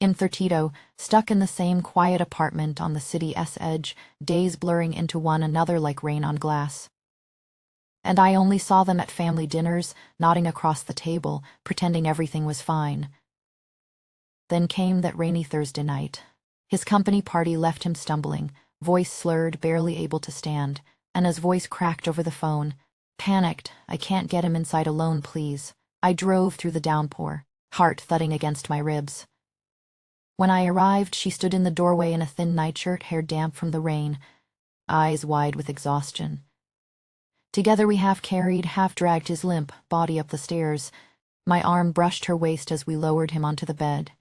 Infertito, stuck in the same quiet apartment on the city's edge, days blurring into one another like rain on glass. And I only saw them at family dinners, nodding across the table, pretending everything was fine. Then came that rainy Thursday night. His company party left him stumbling, voice slurred, barely able to stand, and his voice cracked over the phone. Panicked, I can't get him inside alone, please. I drove through the downpour, heart thudding against my ribs. When I arrived, she stood in the doorway in a thin nightshirt, hair damp from the rain, eyes wide with exhaustion. Together we half carried, half dragged his limp body up the stairs. My arm brushed her waist as we lowered him onto the bed.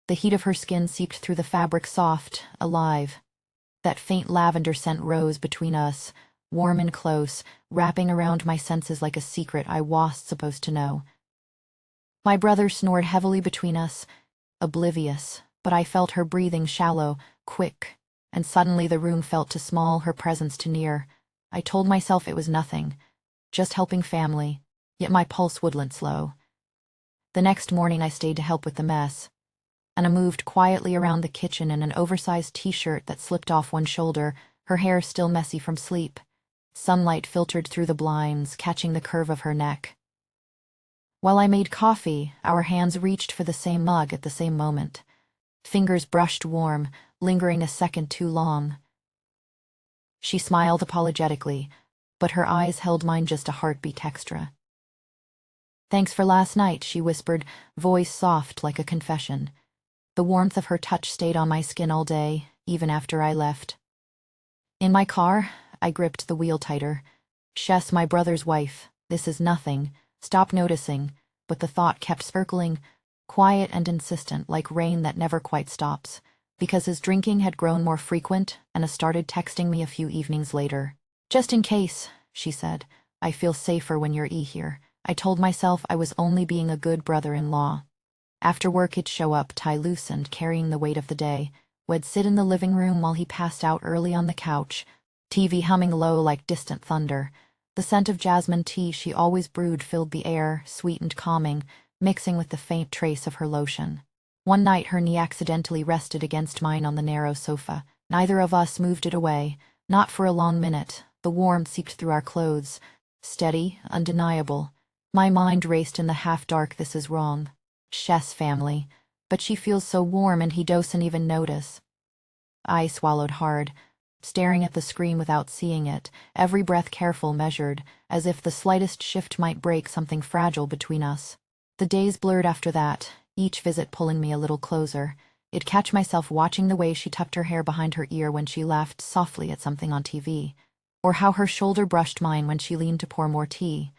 The heat of her skin seeped through the fabric, soft, alive. That faint lavender scent rose between us, warm and close, wrapping around my senses like a secret I wasn't supposed to know. My brother snored heavily between us, oblivious, but I felt her breathing shallow, quick, and suddenly the room felt too small, her presence too near. I told myself it was nothing, just helping family, yet my pulse wouldn't slow. The next morning I stayed to help with the mess, and I moved quietly around the kitchen in an oversized t-shirt that slipped off one shoulder, her hair still messy from sleep. Sunlight filtered through the blinds, catching the curve of her neck. While I made coffee, our hands reached for the same mug at the same moment. Fingers brushed warm, lingering a second too long. She smiled apologetically, but her eyes held mine just a heartbeat extra. "Thanks for last night," she whispered, voice soft like a confession. The warmth of her touch stayed on my skin all day, even after I left. In my car, I gripped the wheel tighter. "Shess, my brother's wife, this is nothing. Stop noticing," but the thought kept circling, quiet and insistent, like rain that never quite stops, because his drinking had grown more frequent and he started texting me a few evenings later. "Just in case," she said, "I feel safer when you're here." I told myself I was only being a good brother-in-law. After work he'd show up, tie loosened, carrying the weight of the day. We'd sit in the living room while he passed out early on the couch, TV humming low like distant thunder. The scent of jasmine tea she always brewed filled the air, sweet and calming, mixing with the faint trace of her lotion. One night her knee accidentally rested against mine on the narrow sofa. Neither of us moved it away, not for a long minute. The warmth seeped through our clothes, steady, undeniable. My mind raced in the half-dark. This is wrong. Shess family. But she feels so warm and he doesn't even notice. I swallowed hard, staring at the screen without seeing it, every breath careful, measured, as if the slightest shift might break something fragile between us. The days blurred after that, each visit pulling me a little closer. I'd catch myself watching the way she tucked her hair behind her ear when she laughed softly at something on TV, or how her shoulder brushed mine when she leaned to pour more tea.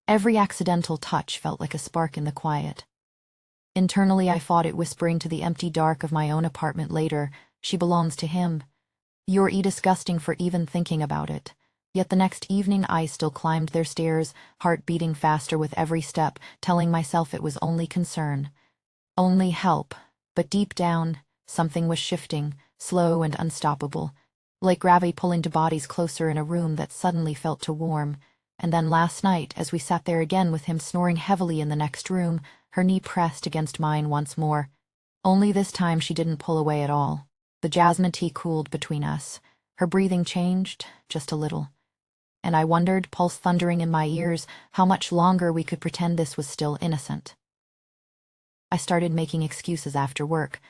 Every accidental touch felt like a spark in the quiet. Internally I fought it, whispering to the empty dark of my own apartment later, "She belongs to him. You're disgusting for even thinking about it." Yet the next evening I still climbed their stairs, heart beating faster with every step, telling myself it was only concern, only help. But deep down, something was shifting, slow and unstoppable, like gravity pulling two bodies closer in a room that suddenly felt too warm. And then last night, as we sat there again with him snoring heavily in the next room, her knee pressed against mine once more. Only this time she didn't pull away at all. The jasmine tea cooled between us. Her breathing changed, just a little. And I wondered, pulse thundering in my ears, how much longer we could pretend this was still innocent. I started making excuses after work,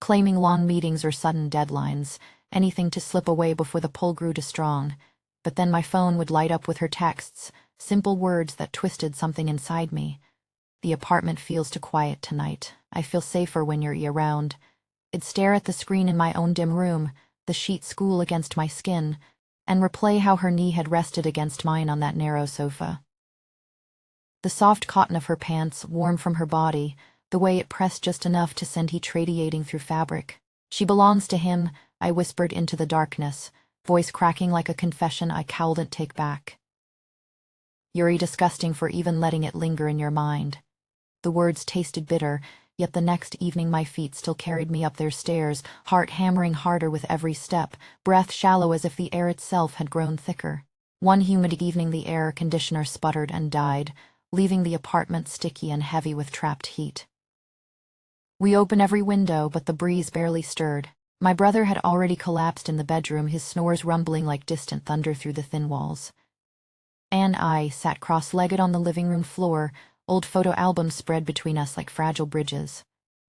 claiming long meetings or sudden deadlines, anything to slip away before the pull grew too strong. But then my phone would light up with her texts, simple words that twisted something inside me. "The apartment feels too quiet tonight. I feel safer when you're around." I'd stare at the screen in my own dim room, the sheet school against my skin, and replay how her knee had rested against mine on that narrow sofa. The soft cotton of her pants, warm from her body, the way it pressed just enough to send heat radiating through fabric. "She belongs to him," I whispered into the darkness, voice cracking like a confession I couldn't take back. "You're disgusting for even letting it linger in your mind." The words tasted bitter, yet the next evening my feet still carried me up their stairs, heart hammering harder with every step, breath shallow as if the air itself had grown thicker. One humid evening the air conditioner sputtered and died, leaving the apartment sticky and heavy with trapped heat. We opened every window, but the breeze barely stirred. My brother had already collapsed in the bedroom, his snores rumbling like distant thunder through the thin walls. Anne and I sat cross-legged on the living room floor, old photo albums spread between us like fragile bridges.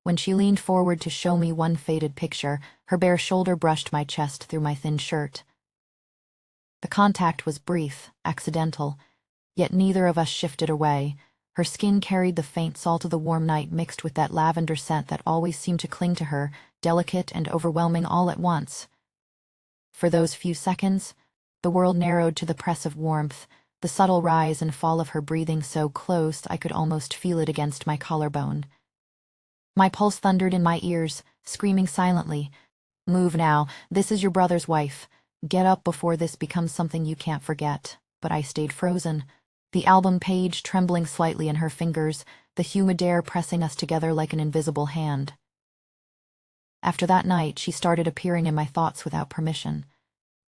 When she leaned forward to show me one faded picture, her bare shoulder brushed my chest through my thin shirt. The contact was brief, accidental, yet neither of us shifted away. Her skin carried the faint salt of the warm night mixed with that lavender scent that always seemed to cling to her, delicate and overwhelming all at once. For those few seconds, the world narrowed to the press of warmth, the subtle rise and fall of her breathing so close I could almost feel it against my collarbone. My pulse thundered in my ears, screaming silently, "Move now, this is your brother's wife. Get up before this becomes something you can't forget." But I stayed frozen, the album page trembling slightly in her fingers, the humid air pressing us together like an invisible hand. After that night, she started appearing in my thoughts without permission.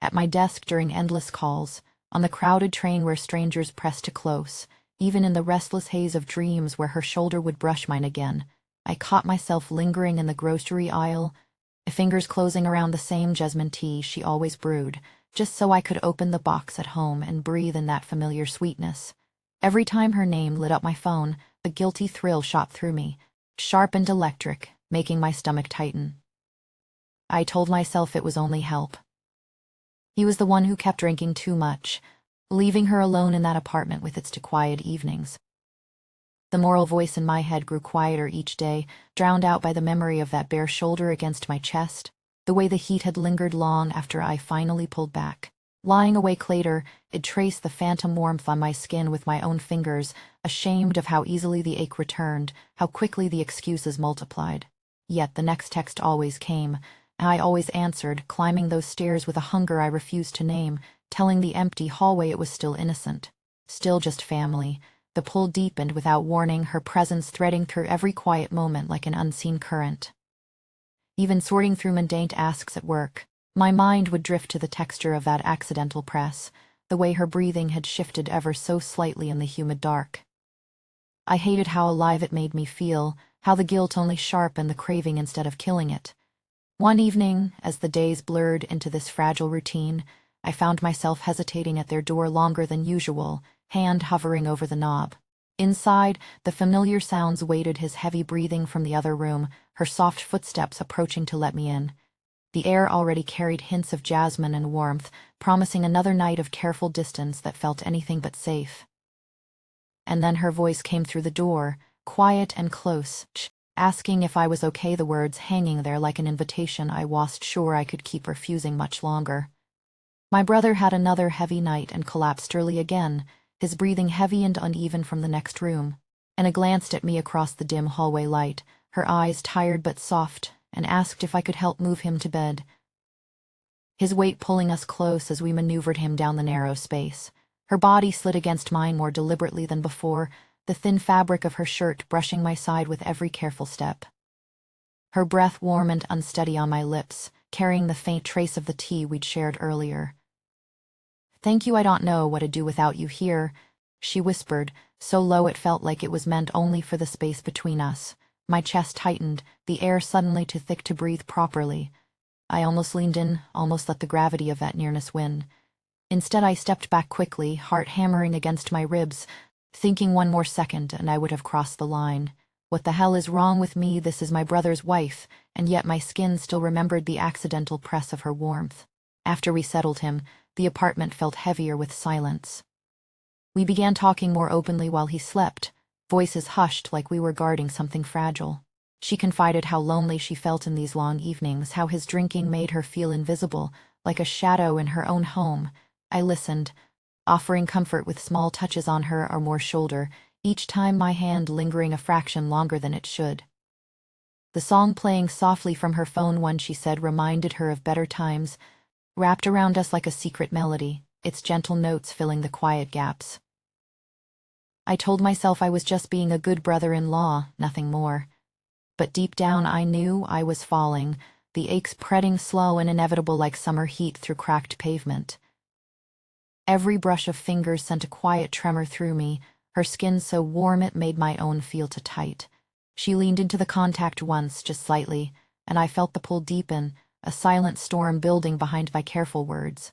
At my desk during endless calls, on the crowded train where strangers pressed too close, even in the restless haze of dreams where her shoulder would brush mine again, I caught myself lingering in the grocery aisle, fingers closing around the same jasmine tea she always brewed, just so I could open the box at home and breathe in that familiar sweetness. Every time her name lit up my phone, a guilty thrill shot through me, sharp and electric, making my stomach tighten. I told myself it was only help. He was the one who kept drinking too much, leaving her alone in that apartment with its too quiet evenings. The moral voice in my head grew quieter each day, drowned out by the memory of that bare shoulder against my chest, the way the heat had lingered long after I finally pulled back. Lying awake later, it traced the phantom warmth on my skin with my own fingers, ashamed of how easily the ache returned, how quickly the excuses multiplied. Yet the next text always came, and I always answered, climbing those stairs with a hunger I refused to name, telling the empty hallway it was still innocent, still just family. The pull deepened without warning, her presence threading through every quiet moment like an unseen current. Even sorting through mundane tasks at work, my mind would drift to the texture of that accidental press, the way her breathing had shifted ever so slightly in the humid dark. I hated how alive it made me feel, how the guilt only sharpened the craving instead of killing it. One evening, as the days blurred into this fragile routine, I found myself hesitating at their door longer than usual, hand hovering over the knob. Inside, the familiar sounds waited, his heavy breathing from the other room, her soft footsteps approaching to let me in. The air already carried hints of jasmine and warmth, promising another night of careful distance that felt anything but safe. And then her voice came through the door, quiet and close, asking if I was okay, the words hanging there like an invitation I wasn't sure I could keep refusing much longer. My brother had another heavy night and collapsed early again, his breathing heavy and uneven from the next room. Anna glanced at me across the dim hallway light, her eyes tired but soft, and asked if I could help move him to bed. His weight pulling us close as we maneuvered him down the narrow space. Her body slid against mine more deliberately than before, the thin fabric of her shirt brushing my side with every careful step. Her breath warm and unsteady on my lips, carrying the faint trace of the tea we'd shared earlier. "Thank you, I don't know what to do without you here," she whispered, so low it felt like it was meant only for the space between us. My chest tightened, the air suddenly too thick to breathe properly. I almost leaned in, almost let the gravity of that nearness win. Instead, I stepped back quickly, heart hammering against my ribs, thinking one more second and I would have crossed the line. What the hell is wrong with me? This is my brother's wife, and yet my skin still remembered the accidental press of her warmth. After we settled him, the apartment felt heavier with silence. We began talking more openly while he slept, voices hushed like we were guarding something fragile. She confided how lonely she felt in these long evenings, how his drinking made her feel invisible, like a shadow in her own home. I listened, offering comfort with small touches on her arm or shoulder, each time my hand lingering a fraction longer than it should. The song playing softly from her phone, one she said reminded her of better times, wrapped around us like a secret melody, its gentle notes filling the quiet gaps. I told myself I was just being a good brother-in-law, nothing more. But deep down I knew I was falling, the aches spreading slow and inevitable like summer heat through cracked pavement. Every brush of fingers sent a quiet tremor through me, her skin so warm it made my own feel too tight. She leaned into the contact once, just slightly, and I felt the pull deepen, a silent storm building behind my careful words.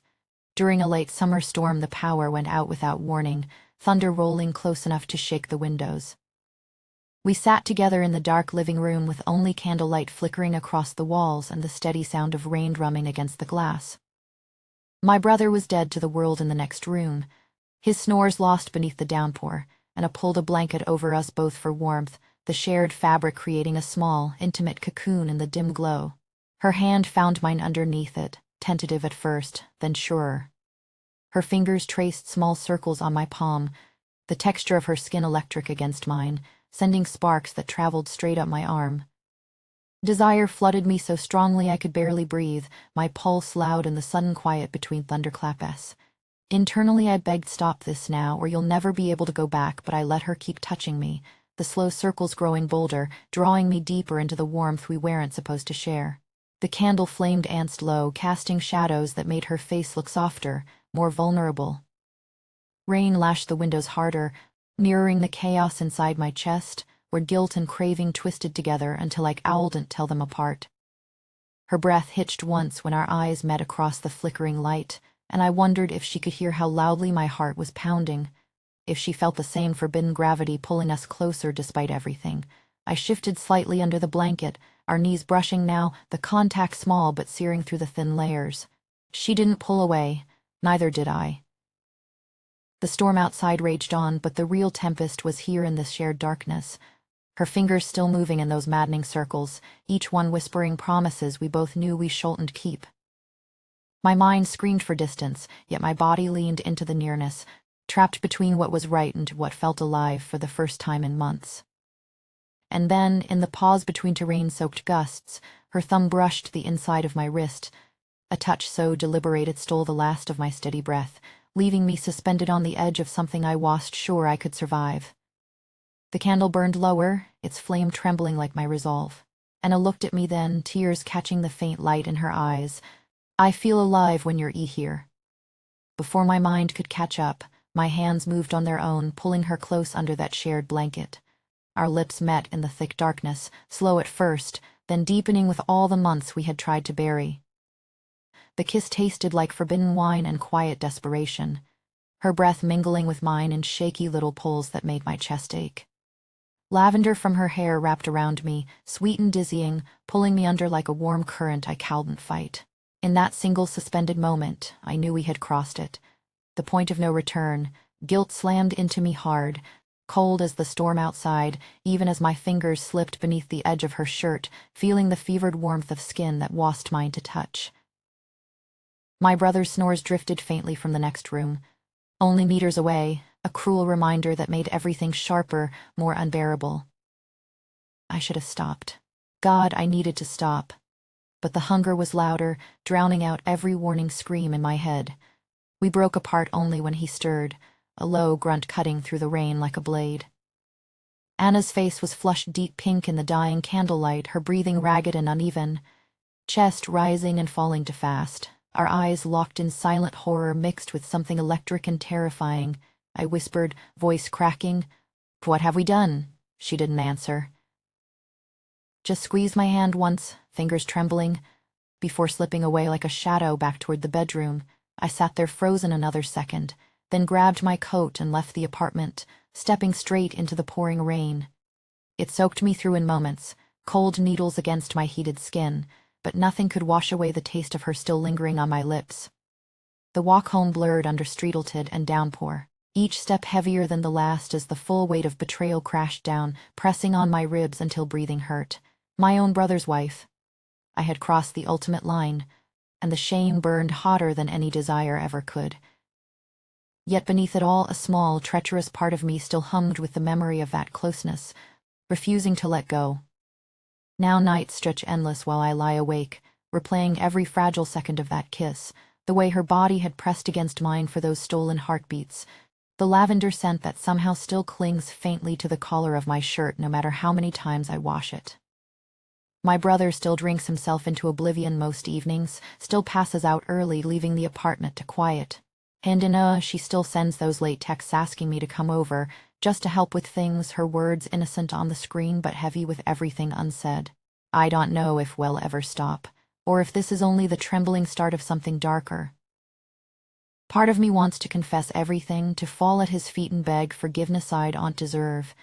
During a late summer storm, the power went out without warning, thunder rolling close enough to shake the windows. We sat together in the dark living room with only candlelight flickering across the walls and the steady sound of rain drumming against the glass. My brother was dead to the world in the next room, his snores lost beneath the downpour, and I pulled a blanket over us both for warmth, the shared fabric creating a small, intimate cocoon in the dim glow. Her hand found mine underneath it, tentative at first, then surer. Her fingers traced small circles on my palm, the texture of her skin electric against mine, sending sparks that traveled straight up my arm. Desire flooded me so strongly I could barely breathe, my pulse loud in the sudden quiet between thunderclaps. Internally I begged, stop this now, or you'll never be able to go back, but I let her keep touching me, the slow circles growing bolder, drawing me deeper into the warmth we weren't supposed to share. The candle flamed anced low, casting shadows that made her face look softer, more vulnerable. Rain lashed the windows harder, mirroring the chaos inside my chest, where guilt and craving twisted together until I couldn't tell them apart. Her breath hitched once when our eyes met across the flickering light, and I wondered if she could hear how loudly my heart was pounding, if she felt the same forbidden gravity pulling us closer despite everything. I shifted slightly under the blanket, our knees brushing now, the contact small but searing through the thin layers. She didn't pull away, neither did I. The storm outside raged on, but the real tempest was here in this shared darkness. Her fingers still moving in those maddening circles, each one whispering promises we both knew we shouldn't keep. My mind screamed for distance, yet my body leaned into the nearness, trapped between what was right and what felt alive for the first time in months. And then, in the pause between rain-soaked gusts, her thumb brushed the inside of my wrist. A touch so deliberate it stole the last of my steady breath, leaving me suspended on the edge of something I wasn't sure I could survive. The candle burned lower, its flame trembling like my resolve. Anna looked at me then, tears catching the faint light in her eyes. I feel alive when you're here. Before my mind could catch up, my hands moved on their own, pulling her close under that shared blanket. Our lips met in the thick darkness, slow at first, then deepening with all the months we had tried to bury. The kiss tasted like forbidden wine and quiet desperation, her breath mingling with mine in shaky little pulls that made my chest ache. Lavender from her hair wrapped around me, sweet and dizzying, pulling me under like a warm current I couldn't fight. In that single suspended moment, I knew we had crossed it. The point of no return. Guilt slammed into me hard, cold as the storm outside, even as my fingers slipped beneath the edge of her shirt, feeling the fevered warmth of skin that wasn't mine to touch. My brother's snores drifted faintly from the next room, only meters away, a cruel reminder that made everything sharper, more unbearable. I should have stopped. God, I needed to stop. But the hunger was louder, drowning out every warning scream in my head. We broke apart only when he stirred, a low grunt cutting through the rain like a blade. Anna's face was flushed deep pink in the dying candlelight, her breathing ragged and uneven, chest rising and falling too fast. Our eyes locked in silent horror mixed with something electric and terrifying. I whispered, voice cracking, "What have we done?" She didn't answer. Just squeezed my hand once, fingers trembling. Before slipping away like a shadow back toward the bedroom, I sat there frozen another second, then grabbed my coat and left the apartment, stepping straight into the pouring rain. It soaked me through in moments, cold needles against my heated skin, but nothing could wash away the taste of her still lingering on my lips. The walk home blurred under streetleted and downpour, each step heavier than the last as the full weight of betrayal crashed down, pressing on my ribs until breathing hurt. My own brother's wife. I had crossed the ultimate line, and the shame burned hotter than any desire ever could. Yet beneath it all, a small, treacherous part of me still hummed with the memory of that closeness, refusing to let go. Now nights stretch endless while I lie awake, replaying every fragile second of that kiss, the way her body had pressed against mine for those stolen heartbeats, the lavender scent that somehow still clings faintly to the collar of my shirt no matter how many times I wash it. My brother still drinks himself into oblivion most evenings, still passes out early, leaving the apartment to quiet. And she still sends those late texts asking me to come over, just to help with things, her words innocent on the screen but heavy with everything unsaid. I don't know if we'll ever stop, or if this is only the trembling start of something darker. Part of me wants to confess everything, to fall at his feet and beg forgiveness I don't deserve,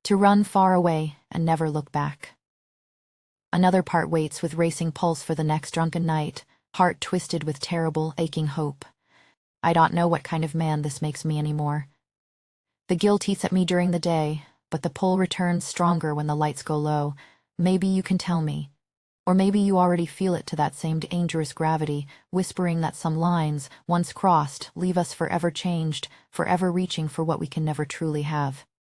to run far away and never look back. Another part waits with racing pulse for the next drunken night, heart twisted with terrible, aching hope. I don't know what kind of man this makes me anymore. The guilt eats at me during the day, but the pull returns stronger when the lights go low. Maybe you can tell me. Or maybe you already feel it to that same dangerous gravity, whispering that some lines, once crossed, leave us forever changed, forever reaching for what we can never truly have.